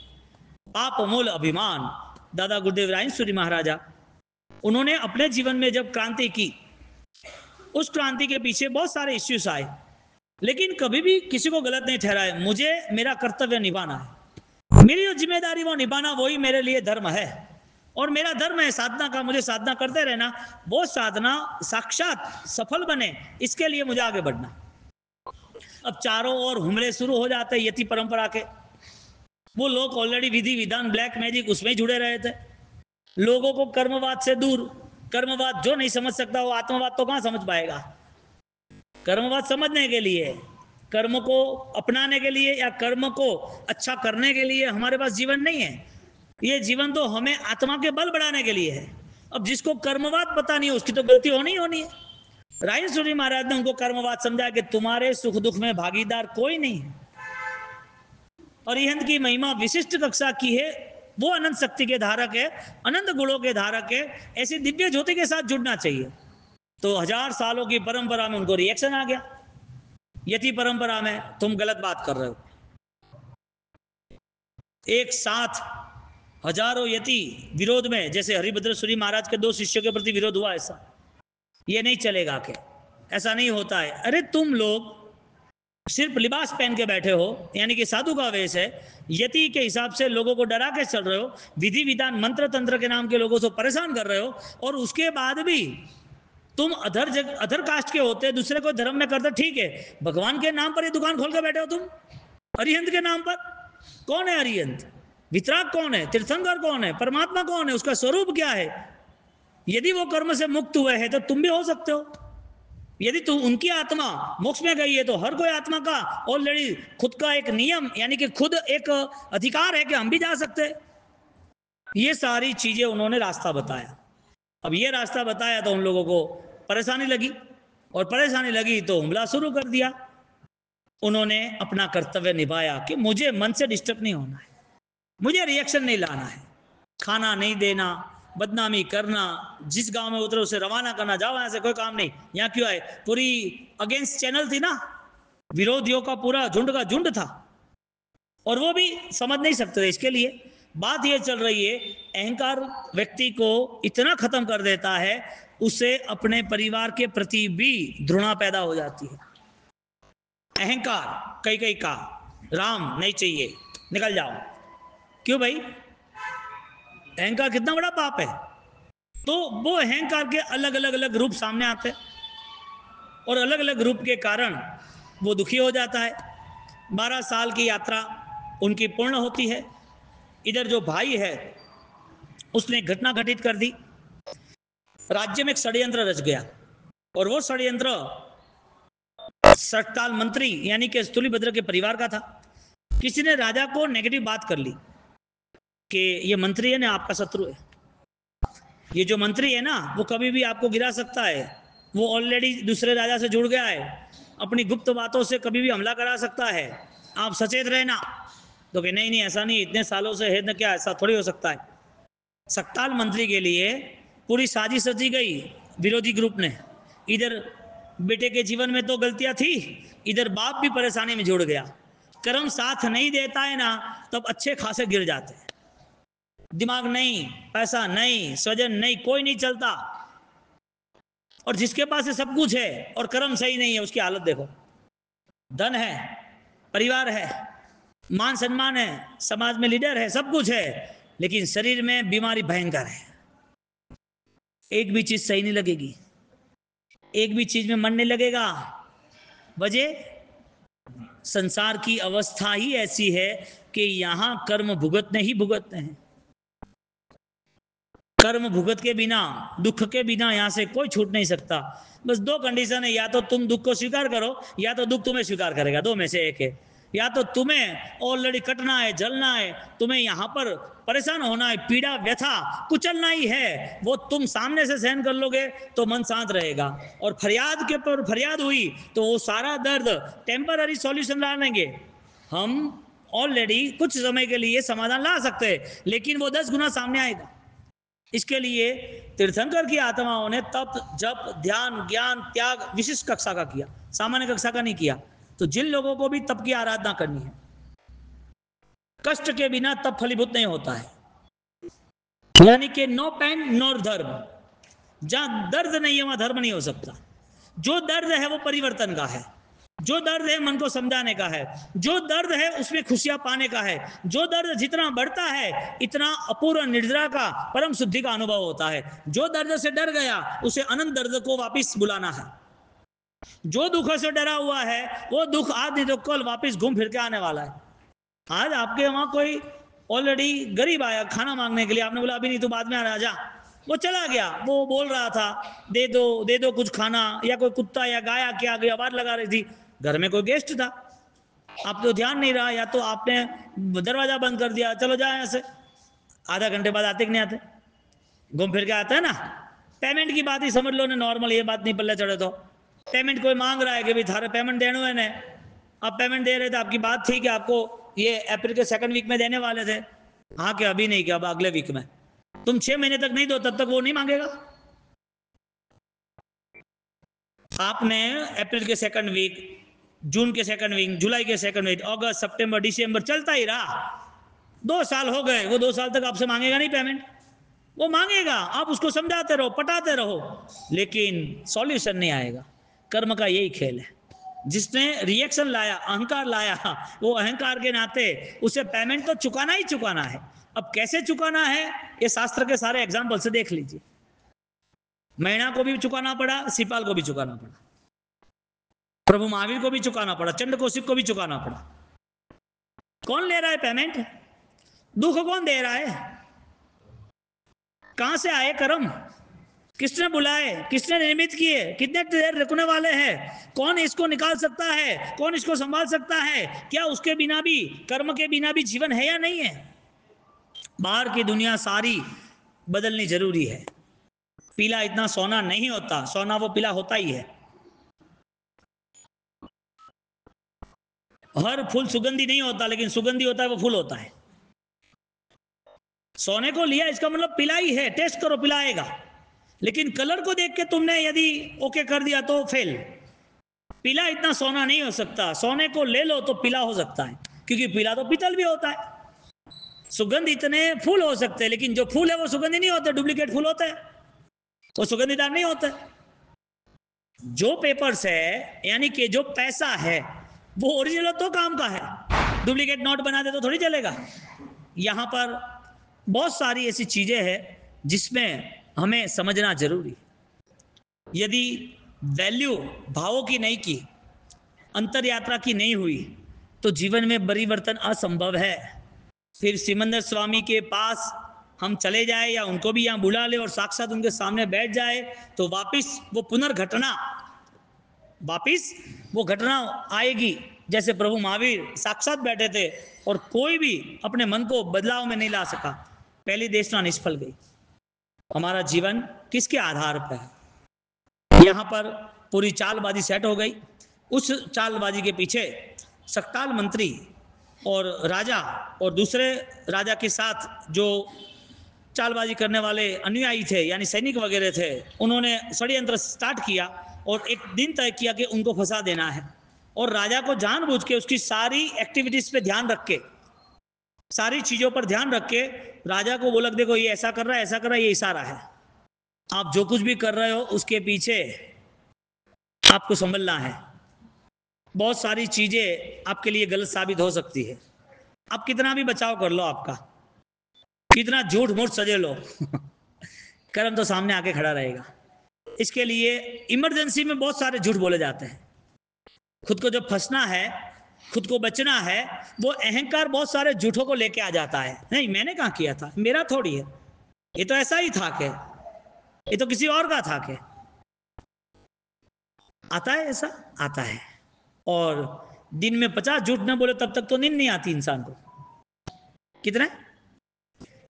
पाप मूल अभिमान। दादा गुरुदेव रायसूरी महाराजा, उन्होंने अपने जीवन में जब क्रांति की, उस क्रांति के पीछे बहुत सारे इश्यूज आए, लेकिन कभी भी किसी को गलत नहीं ठहराया। मुझे मेरा कर्तव्य निभाना है, मेरी जो जिम्मेदारी वो निभाना, वही मेरे लिए धर्म है, और मेरा धर्म है साधना का, मुझे साधना करते रहना। वो साधना साक्षात सफल बने, इसके लिए मुझे आगे बढ़ना। अब चारों ओर हमले शुरू हो जाते हैं यति परंपरा के। वो लोग ऑलरेडी विधि विधान ब्लैक मैजिक उसमें जुड़े रहे थे। लोगों को कर्मवाद से दूर, कर्मवाद जो नहीं समझ सकता वो आत्मवाद तो कहां समझ पाएगा? कर्मवाद समझने के लिए, कर्म को अपनाने के लिए या कर्म को अच्छा करने के लिए हमारे पास जीवन नहीं है। ये जीवन तो हमें आत्मा के बल बढ़ाने के लिए है। अब जिसको कर्मवाद पता नहीं है उसकी तो गलती होनी है। रायसूरी महाराज ने उनको कर्मवाद समझा कि तुम्हारे सुख दुख में भागीदार कोई नहीं है। अरिहंत की महिमा विशिष्ट कक्षा की है, वो अनंत शक्ति के धारक है, अनंत गुणों के धारक है। ऐसी दिव्य ज्योति के साथ जुड़ना चाहिए। तो 1000 सालों की परंपरा में उनको रिएक्शन आ गया। यति परंपरा में तुम गलत बात कर रहे हो। एक साथ हजारों यति विरोध में, जैसे हरिभद्र महाराज के 2 शिष्यों के प्रति विरोध हुआ, ऐसा ये नहीं चलेगा। के ऐसा नहीं होता है। अरे तुम लोग सिर्फ लिबास पहन के बैठे हो, यानी कि साधु का वेश है, यति के हिसाब से लोगों को डरा के चल रहे हो, विधि विधान मंत्र तंत्र के नाम के लोगों को परेशान कर रहे हो, और उसके बाद भी तुम अधर कास्ट के होते, दूसरे को धर्म में करते, ठीक है, भगवान के नाम पर ये दुकान खोल के बैठे हो तुम। अरिहंत के नाम पर कौन है अरिहंत? वितराग कौन है? तीर्थंकर कौन है? परमात्मा कौन है? उसका स्वरूप क्या है? यदि वो कर्म से मुक्त हुए हैं तो तुम भी हो सकते हो। यदि तुम उनकी आत्मा मोक्ष में गई है तो हर कोई आत्मा का ऑलरेडी खुद का एक नियम, यानी कि खुद एक अधिकार है कि हम भी जा सकते हैं। ये सारी चीजें उन्होंने रास्ता बताया। अब ये रास्ता बताया तो उन लोगों को परेशानी लगी। और परेशानी लगी तो हमला शुरू कर दिया। उन्होंने अपना कर्तव्य निभाया कि मुझे मन से डिस्टर्ब नहीं होना है, मुझे रिएक्शन नहीं लाना है, खाना नहीं देना, बदनामी करना, जिस गांव में उतरे उसे रवाना करना, जाओ यहां से, कोई काम नहीं। यहाँ क्यों आए? पूरी अगेंस्ट चैनल थी ना, विरोधियों का पूरा झुंड का झुंड था, और वो भी समझ नहीं सकते थे। इसके लिए बात ये चल रही है, अहंकार व्यक्ति को इतना खत्म कर देता है, उसे अपने परिवार के प्रति भी घृणा पैदा हो जाती है। अहंकार, कई का राम नहीं चाहिए, निकल जाओ। क्यों भाई? अहंकार कितना बड़ा पाप है। तो वो अहंकार के अलग अलग रूप सामने आते हैं, और अलग अलग रूप के कारण वो दुखी हो जाता है। 12 साल की यात्रा उनकी पूर्ण होती है। इधर जो भाई है उसने घटना घटित कर दी, राज्य में एक षड्यंत्र रच गया, और वो षड्यंत्र सटकाल मंत्री यानी कि स्थूलीभद्र के परिवार का था। किसी ने राजा को नेगेटिव बात कर ली कि ये मंत्री है ना आपका शत्रु है, ये जो मंत्री है ना वो कभी भी आपको गिरा सकता है, वो ऑलरेडी दूसरे राजा से जुड़ गया है, अपनी गुप्त बातों से कभी भी हमला करा सकता है, आप सचेत रहना। तो कि नहीं ऐसा नहीं, इतने सालों से है ना, क्या ऐसा थोड़ी हो सकता है। सटकाल मंत्री के लिए पूरी साजिश रची गई विरोधी ग्रुप ने। इधर बेटे के जीवन में तो गलतियां थी, इधर बाप भी परेशानी में जुड़ गया। कर्म साथ नहीं देता है ना, तब अच्छे खासे गिर जाते हैं। दिमाग नहीं, पैसा नहीं, स्वजन नहीं, कोई नहीं चलता। और जिसके पास ये सब कुछ है और कर्म सही नहीं है, उसकी हालत देखो। धन है, परिवार है, मान सम्मान है, समाज में लीडर है, सब कुछ है, लेकिन शरीर में बीमारी भयंकर है। एक भी चीज सही नहीं लगेगी, एक भी चीज में मन नहीं लगेगा। वजह संसार की अवस्था ही ऐसी है कि यहां कर्म भुगतने ही भुगतने हैं। कर्म भुगत के बिना, दुख के बिना यहां से कोई छूट नहीं सकता। बस 2 कंडीशन है, या तो तुम दुख को स्वीकार करो, या तो दुख तुम्हें स्वीकार करेगा। 2 में से एक है। या तो तुम्हें ऑलरेडी कटना है, जलना है, तुम्हें यहां पर परेशान होना है, पीड़ा व्यथा कुचलना ही है, वो तुम सामने से सहन कर लोगे तो मन शांत रहेगा। और फरियाद के ऊपर फरियाद हुई तो वो सारा दर्द टेम्पररी सॉल्यूशन ला लेंगे हम। ऑलरेडी कुछ समय के लिए समाधान ला सकते हैं, लेकिन वो 10 गुना सामने आएगा। इसके लिए तीर्थंकर की आत्माओं ने तप, जप, ध्यान, ज्ञान, त्याग विशिष्ट कक्षा का किया, सामान्य कक्षा का नहीं किया। तो जिन लोगों को भी तप की आराधना करनी है, कष्ट के बिना तप फलीभूत नहीं होता है। यानी कि नो पेन नो धर्म, जहां दर्द नहीं है वहां धर्म नहीं हो सकता। जो दर्द है वो परिवर्तन का है, जो दर्द है मन को समझाने का है, जो दर्द है उसमें खुशियां पाने का है। जो दर्द जितना बढ़ता है इतना अपूर्व निर्जरा का, परम शुद्धि का अनुभव होता है। जो दर्द से डर गया उसे अनंत दर्द को वापस बुलाना है। जो दुख से डरा हुआ है वो दुख आज नहीं तो कल वापस घूम फिर के आने वाला है। आज आपके वहां कोई ऑलरेडी गरीब आया खाना मांगने के लिए, आपने बोला अभी नहीं तो बाद में आ जा, वो चला गया, वो बोल रहा था दे दो कुछ खाना, या कोई कुत्ता या गाय आके आ गई आवाज लगा रही थी, घर में कोई गेस्ट था, आप तो ध्यान नहीं रहा, या तो आपने दरवाजा बंद कर दिया, चलो जाए ऐसे। आधा घंटे बाद आते कि नहीं आते? घूम फिर के आता है ना। पेमेंट की बात ही समझ लो ना, नॉर्मल ये बात नहीं पल्ले चढ़े तो। पेमेंट कोई मांग रहा है कि भाई थारे पेमेंट देने हुए ने, आप पेमेंट दे रहे थे, आपकी बात थी कि आपको ये अप्रैल के 2nd वीक में देने वाले थे। हाँ क्या अभी नहीं, क्या अब अगले वीक में? तुम 6 महीने तक नहीं दो तब तक वो नहीं मांगेगा। आपने अप्रैल के 2nd वीक, जून के 2nd वीक, जुलाई के 2nd वीक, अगस्त, सितंबर, दिसंबर चलता ही रहा। 2 साल हो गए, वो 2 साल तक आपसे मांगेगा नहीं पेमेंट? वो मांगेगा, आप उसको समझाते रहो, पटाते रहो, लेकिन सॉल्यूशन नहीं आएगा। कर्म का यही खेल है। जिसने रिएक्शन लाया, अहंकार लाया, वो अहंकार के नाते उसे पेमेंट तो चुकाना ही चुकाना है। अब कैसे चुकाना है ये शास्त्र के सारे एग्जाम्पल से देख लीजिए। मैना को भी चुकाना पड़ा, सिपाल को भी चुकाना पड़ा, प्रभु महावीर को भी चुकाना पड़ा, चंड कौशिक को भी चुकाना पड़ा। कौन ले रहा है पेमेंट? दुख कौन दे रहा है? कहां से आए कर्म? किसने बुलाए? किसने निर्मित किए? कितने देर रुकने वाले हैं? कौन इसको निकाल सकता है? कौन इसको संभाल सकता है? क्या उसके बिना भी, कर्म के बिना भी जीवन है या नहीं है? बाहर की दुनिया सारी बदलनी जरूरी है। पीला इतना सोना नहीं होता, सोना वो पीला होता ही है। हर फूल सुगंधी नहीं होता, लेकिन सुगंधी होता है वो फूल होता है। सोने को लिया इसका मतलब पिलाई है, टेस्ट करो पिलाएगा, लेकिन कलर को देख के तुमने यदि ओके कर दिया तो फेल। पीला इतना सोना नहीं हो सकता, सोने को ले लो तो पीला हो सकता है, क्योंकि पीला तो पीतल भी होता है। सुगंध इतने फूल हो सकते हैं, लेकिन जो फूल है वो सुगंधी नहीं होते, डुप्लीकेट फूल होते हैं, वो सुगंधीदार नहीं होते। जो पेपर्स है यानी कि जो पैसा है वो ओरिजिनल तो काम का है, डुप्लीकेट नोट बना दे तो थोड़ी चलेगा। यहां पर बहुत सारी ऐसी चीजें हैं जिसमें हमें समझना जरूरी है। यदि वैल्यू भावों की नहीं की, अंतर यात्रा की नहीं हुई, तो जीवन में परिवर्तन असंभव है। फिर सिमंदर स्वामी के पास हम चले जाए या उनको भी यहाँ बुला ले और साक्षात उनके सामने बैठ जाए, तो वापिस वो घटना आएगी जैसे प्रभु महावीर साक्षात बैठे थे और कोई भी अपने मन को बदलाव में नहीं ला सका। पहली देशना निष्फल गई। हमारा जीवन किसके आधार पर है? यहाँ पर पूरी चालबाजी सेट हो गई। उस चालबाजी के पीछे सकताल मंत्री और राजा और दूसरे राजा के साथ जो चालबाजी करने वाले अनुयायी थे यानी सैनिक वगैरह थे, उन्होंने षड्यंत्र स्टार्ट किया और एक दिन तय किया कि उनको फंसा देना है। और राजा को जानबूझ के उसकी सारी एक्टिविटीज पे ध्यान रख के, सारी चीजों पर ध्यान रख के राजा को बोला देखो ये ऐसा कर रहा है, ऐसा कर रहा है, ये इशारा है, आप जो कुछ भी कर रहे हो उसके पीछे आपको संभलना है। बहुत सारी चीजें आपके लिए गलत साबित हो सकती है। आप कितना भी बचाव कर लो, आपका कितना झूठ मूठ सजे लो कर्म तो सामने आके खड़ा रहेगा। इसके लिए इमरजेंसी में बहुत सारे झूठ बोले जाते हैं। खुद को जब फंसना है, खुद को बचना है, वो अहंकार बहुत सारे झूठों को लेके आ जाता है। नहीं मैंने कहाँ किया था, मेरा थोड़ी है, ये तो ऐसा ही था, के ये तो किसी और का था, के आता है, ऐसा आता है। और दिन में 50 झूठ न बोले तब तक तो नींद नहीं आती इंसान को। कितने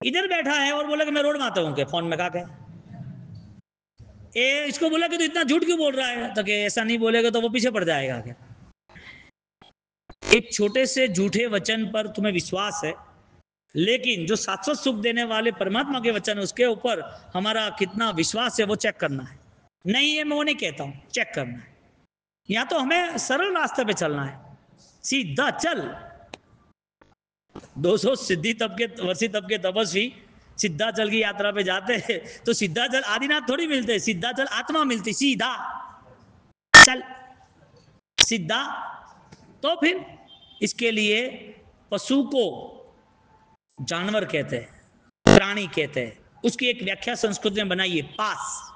इधर बैठा है और बोला कि मैं रोड मारता हूं के फोन में, कहा ए इसको बोला कि तू इतना झूठ क्यों बोल रहा है, तो कि ऐसा नहीं बोलेगा तो वो पीछे पड़ जाएगा। क्या एक छोटे से झूठे वचन पर तुम्हें विश्वास है, लेकिन जो शाश्वत सुख देने वाले परमात्मा के वचन उसके ऊपर हमारा कितना विश्वास है वो चेक करना है। नहीं है मैं वो नहीं कहता हूं, चेक करना है। या तो हमें सरल रास्ते पे चलना है, सीधा चल। 200 सिद्धि तब के तपस्वी सिद्धाचल की यात्रा पे जाते हैं तो सिद्धाचल आदिनाथ थोड़ी मिलते, सिद्धाचल आत्मा मिलती, सीधा चल सीधा। तो फिर इसके लिए पशु को जानवर कहते हैं, प्राणी कहते हैं। उसकी एक व्याख्या संस्कृत में बनाई है, पास।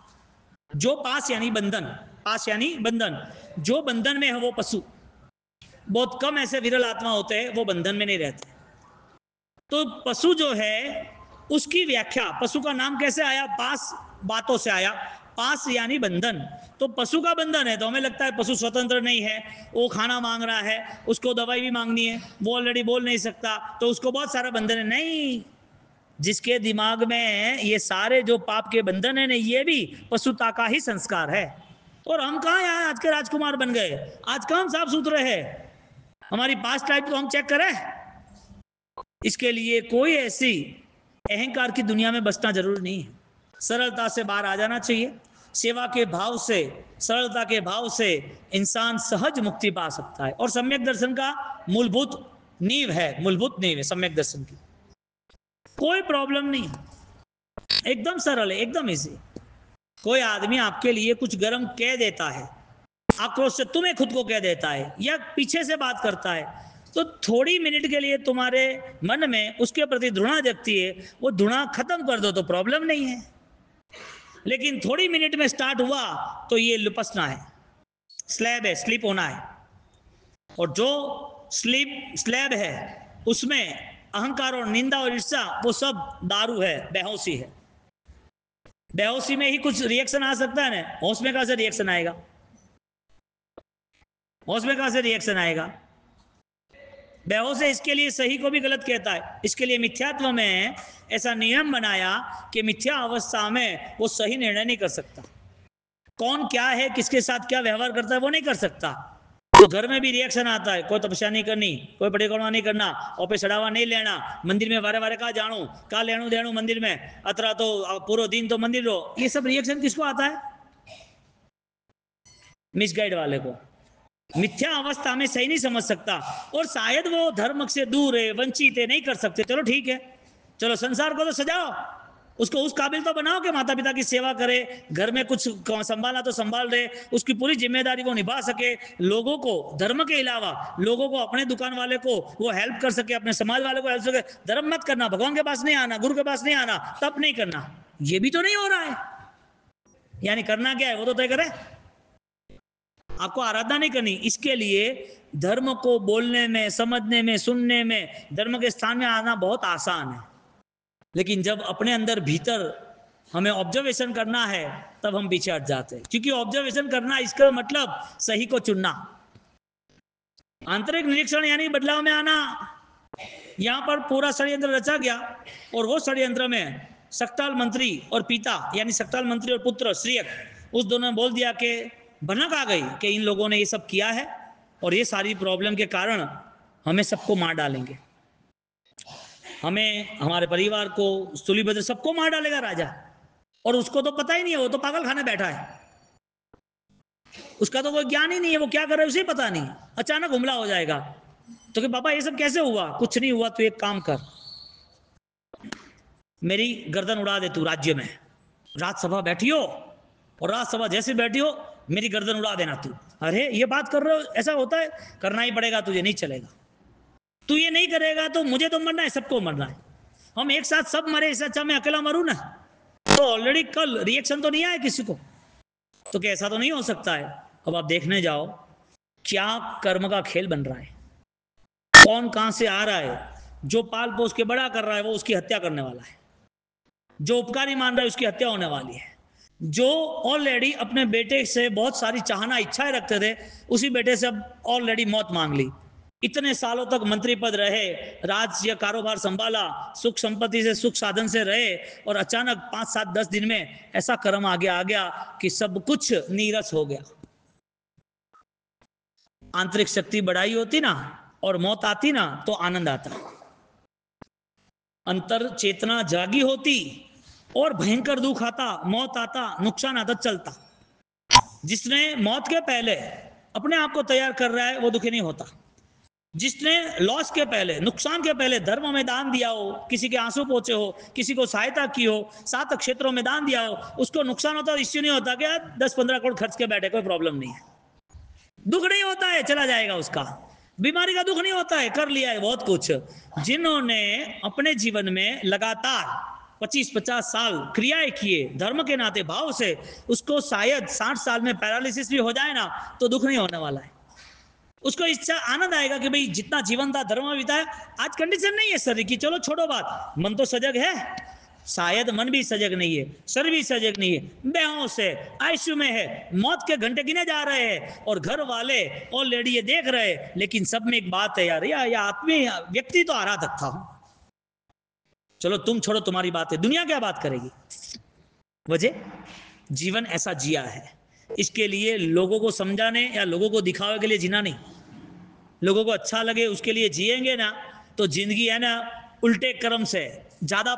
जो पास यानी बंधन, पास यानी बंधन, जो बंधन में है वो पशु। बहुत कम ऐसे विरल आत्मा होते हैं वो बंधन में नहीं रहते। तो पशु जो है उसकी व्याख्या, पशु का नाम कैसे आया? पास बातों से आया। पास यानी बंधन। तो पशु का बंधन है तो हमें लगता है पशु स्वतंत्र नहीं है, वो खाना मांग रहा है, उसको दवाई भी मांगनी है, वो ऑलरेडी बोल नहीं सकता तो उसको बहुत सारा बंधन है। नहीं, जिसके दिमाग में ये सारे जो पाप के बंधन है ना, ये भी पशुता का ही संस्कार है। और हम कहाँ यहाँ आज के राजकुमार बन गए, आज कहाँ हम साफ सुथरे हैं? हमारी पास्ट लाइफ तो हम चेक करें। इसके लिए कोई ऐसी अहंकार की दुनिया में बसना जरूरी नहीं है। सरलता से बाहर आ जाना चाहिए। सेवा के भाव से, सरलता के भाव से इंसान सहज मुक्ति पा सकता है। और सम्यक दर्शन का मूलभूत नींव है सम्यक दर्शन की। कोई प्रॉब्लम नहीं, एकदम सरल है, एकदम इजी। कोई आदमी आपके लिए कुछ गरम कह देता है, आक्रोश से तुम्हें खुद को कह देता है या पीछे से बात करता है, तो थोड़ी मिनट के लिए तुम्हारे मन में उसके प्रति घृणा जगती है, वो घृणा खत्म कर दो तो प्रॉब्लम नहीं है। लेकिन थोड़ी मिनट में स्टार्ट हुआ तो ये लुपसना है, स्लैब है, स्लिप होना है। और जो स्लैब है उसमें अहंकार और निंदा और ईर्ष्या वो सब दारू है, बेहोशी है। बेहोशी में ही कुछ रिएक्शन आ सकता है ना, होश में कहां से रिएक्शन आएगा? होश में कहां से रिएक्शन आएगा? बेहोश है, इसके लिए सही को भी गलत कहता है। इसके लिए मिथ्यात्व में ऐसा नियम बनाया कि मिथ्या अवस्था में वो सही निर्णय नहीं कर सकता। कौन क्या है, किसके साथ क्या व्यवहार करता है वो नहीं कर सकता। तो घर में भी रिएक्शन आता है, कोई तपस्या नहीं करनी, कोई परिक्रमा नहीं करना, और पे चढ़ावा नहीं लेना, मंदिर में वारे वारे का जाणू का लेणू देणू मंदिर में, अतरा तो पूरा दिन तो मंदिर रो। ये सब रिएक्शन किसको आता है? मिसगाइड वाले को, मिथ्या अवस्था में सही नहीं समझ सकता, और शायद वो धर्म से दूर है, वंचित है, नहीं कर सकते। चलो ठीक है, चलो संसार को तो सजाओ, उसको उस काबिल तो बनाओ कि माता पिता की सेवा करे, घर में कुछ संभालना तो संभाल रहे, उसकी पूरी जिम्मेदारी वो निभा सके, लोगों को धर्म के अलावा लोगों को, अपने दुकान वाले को वो हेल्प कर सके, अपने समाज वाले को हेल्प सके। धर्म मत करना, भगवान के पास नहीं आना, गुरु के पास नहीं आना, तप नहीं करना, ये भी तो नहीं हो रहा है। यानी करना क्या है वो तो तय करे, आपको आराधना नहीं करनी। इसके लिए धर्म को बोलने में, समझने में, सुनने में, धर्म के स्थान में आना बहुत आसान है, लेकिन जब अपने अंदर भीतर हमें ऑब्जर्वेशन करना है तब हम पीछे हट जाते हैं। क्योंकि ऑब्जर्वेशन करना, इसका मतलब सही को चुनना, आंतरिक निरीक्षण यानी बदलाव में आना। यहां पर पूरा षड्यंत्र रचा गया, और वो षड्यंत्र में सक्ताल मंत्री और पिता यानी सक्ताल मंत्री और पुत्र श्रीयक, उस दोनों ने बोल दिया कि भनक आ गई कि इन लोगों ने ये सब किया है, और ये सारी प्रॉब्लम के कारण हमें सबको मार डालेंगे, हमें, हमारे परिवार को, सूलीभद्र सबको मार डालेगा राजा। और उसको तो पता ही नहीं है, वो तो पागल खाने बैठा है, उसका तो कोई ज्ञान ही नहीं है, वो क्या कर रहा है उसे पता नहीं, अचानक हमला हो जाएगा। तो कि पापा ये सब कैसे हुआ? कुछ नहीं हुआ, तो एक काम कर, मेरी गर्दन उड़ा दे तू राज्य में, राज्यसभा बैठी हो, और राज्यसभा जैसे बैठी हो मेरी गर्दन उड़ा देना तू। अरे ये बात कर रहे हो, ऐसा होता है? करना ही पड़ेगा तुझे, नहीं चलेगा, तू ये नहीं करेगा तो मुझे तो मरना है, सबको मरना है, हम एक साथ सब मरे, इससे अच्छा मैं अकेला मरूं ना। तो ऑलरेडी कल रिएक्शन तो नहीं आया किसी को, तो क्या ऐसा तो नहीं हो सकता है? अब आप देखने जाओ क्या कर्म का खेल बन रहा है, कौन कहां से आ रहा है, जो पाल पोस के बड़ा कर रहा है वो उसकी हत्या करने वाला है, जो उपकारी मान रहा है उसकी हत्या होने वाली है, जो ऑलरेडी अपने बेटे से बहुत सारी चाहना इच्छाएं रखते थे, उसी बेटे से अब ऑलरेडी मौत मांग ली। इतने सालों तक मंत्री पद रहे, राज्य कारोबार संभाला, सुख संपत्ति से, सुख साधन से रहे, और अचानक 5, 7, 10 दिन में ऐसा कर्म आगे आ गया कि सब कुछ नीरस हो गया। आंतरिक शक्ति बढ़ाई होती ना, और मौत आती ना, तो आनंद आता, अंतर चेतना जागी होती और भयंकर दुख आता, मौत आता, नुकसान आता, चलता। जिसने मौत के पहले अपने आप को तैयार कर रहा है वो दुखी नहीं होता। जिसने लॉस के पहले, नुकसान के पहले धर्म में दान दिया हो, किसी के आंसू पोंछे हो, किसी को सहायता की हो, 7 क्षेत्रों में दान दिया हो, उसको नुकसान होता है, इश्यू नहीं होता कि 10-15 करोड़ खर्च के बैठे, कोई प्रॉब्लम नहीं है, दुख नहीं होता है, चला जाएगा उसका। बीमारी का दुख नहीं होता है, कर लिया है बहुत कुछ। जिन्होंने अपने जीवन में लगातार 25-50 साल क्रियाएं किए धर्म के नाते भाव से, उसको शायद 60 साल में पैरालिसिस भी हो जाए ना तो दुख नहीं होने वाला है। उसको इच्छा आनंद आएगा कि भाई जितना जीवन था धर्म में बिताया, आज कंडीशन नहीं है शरीर की, चलो छोड़ो बात, मन तो सजग है, शायद मन भी सजग नहीं है, शरीर भी सजग नहीं है, बेहोश है, आईसीयू में है, मौत के घंटे गिने जा रहे हैं, और घर वाले ऑलरेडी ये देख रहे हैं। लेकिन सब में एक बात है यार, या आत्मीय व्यक्ति तो आराधक था, चलो तुम छोड़ो, तुम्हारी बात है, दुनिया क्या बात करेगी? वजह जीवन ऐसा जिया है, इसके लिए लोगों को समझाने या लोगों को दिखावे के लिए जीना नहीं, लोगों को अच्छा लगे उसके लिए जिएंगे ना तो जिंदगी है ना उल्टे कर्म से ज्यादा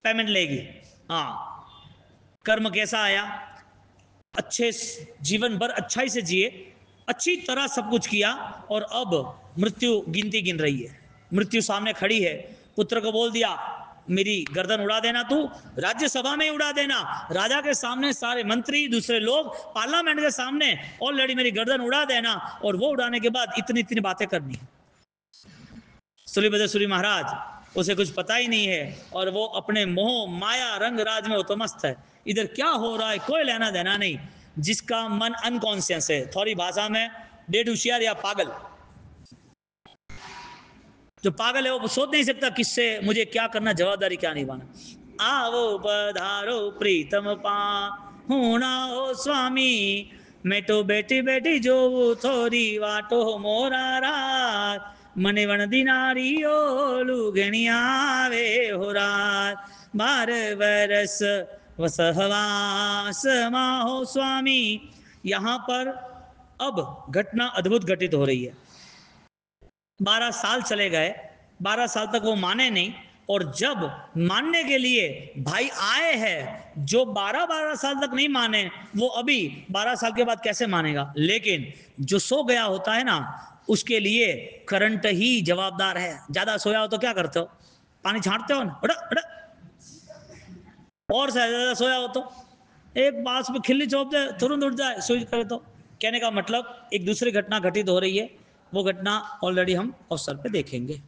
पेमेंट लेगी। हाँ, कर्म कैसा आया, अच्छे जीवन भर अच्छाई से जिए, अच्छी तरह सब कुछ किया, और अब मृत्यु गिनती गिन रही है, मृत्यु सामने खड़ी है, पुत्र को बोल दिया मेरी गर्दन उड़ा देना, तू राज्यसभा में उड़ा देना, राजा के सामने, सारे मंत्री, दूसरे लोग, पार्लियामेंट के सामने ऑलरेडी मेरी गर्दन उड़ा देना, और वो उड़ाने के बाद इतनी इतनी बातें करनी। सूलीभद्र सूरी महाराज उसे कुछ पता ही नहीं है, और वो अपने मोह माया रंग राज में वो तो मस्त है, इधर क्या हो रहा है कोई लेना देना नहीं। जिसका मन अनकॉन्शियस है, थोड़ी भाषा में डेढ़ होशियार या पागल, जो पागल है वो सोच नहीं सकता किससे मुझे क्या करना, जवाबदारी क्या निभाना। आवो पधारो प्रीतम पाहुणा हो स्वामी, मैं तो बैठी बैठी जो थोड़ी वाटो मोरा रात, मने वण दिनारी ओ लुगणिया वे हो रात, 12 वर्ष वसहवास माहो स्वामी। यहाँ पर अब घटना अद्भुत घटित हो रही है। 12 साल चले गए, 12 साल तक वो माने नहीं, और जब मानने के लिए भाई आए हैं, जो 12 साल तक नहीं माने वो अभी 12 साल के बाद कैसे मानेगा। लेकिन जो सो गया होता है ना, उसके लिए करंट ही जवाबदार है। ज्यादा सोया हो तो क्या करते हो, पानी छांटते हो ना, उड़ा उड़ा। और ज्यादा सोया हो तो एक बांस में खिल्ली चौंप दे, तुरंत उठ जाए, सुई करे तो। कहने का मतलब एक दूसरी घटना घटित हो रही है, वो घटना ऑलरेडी हम अवसर पे देखेंगे।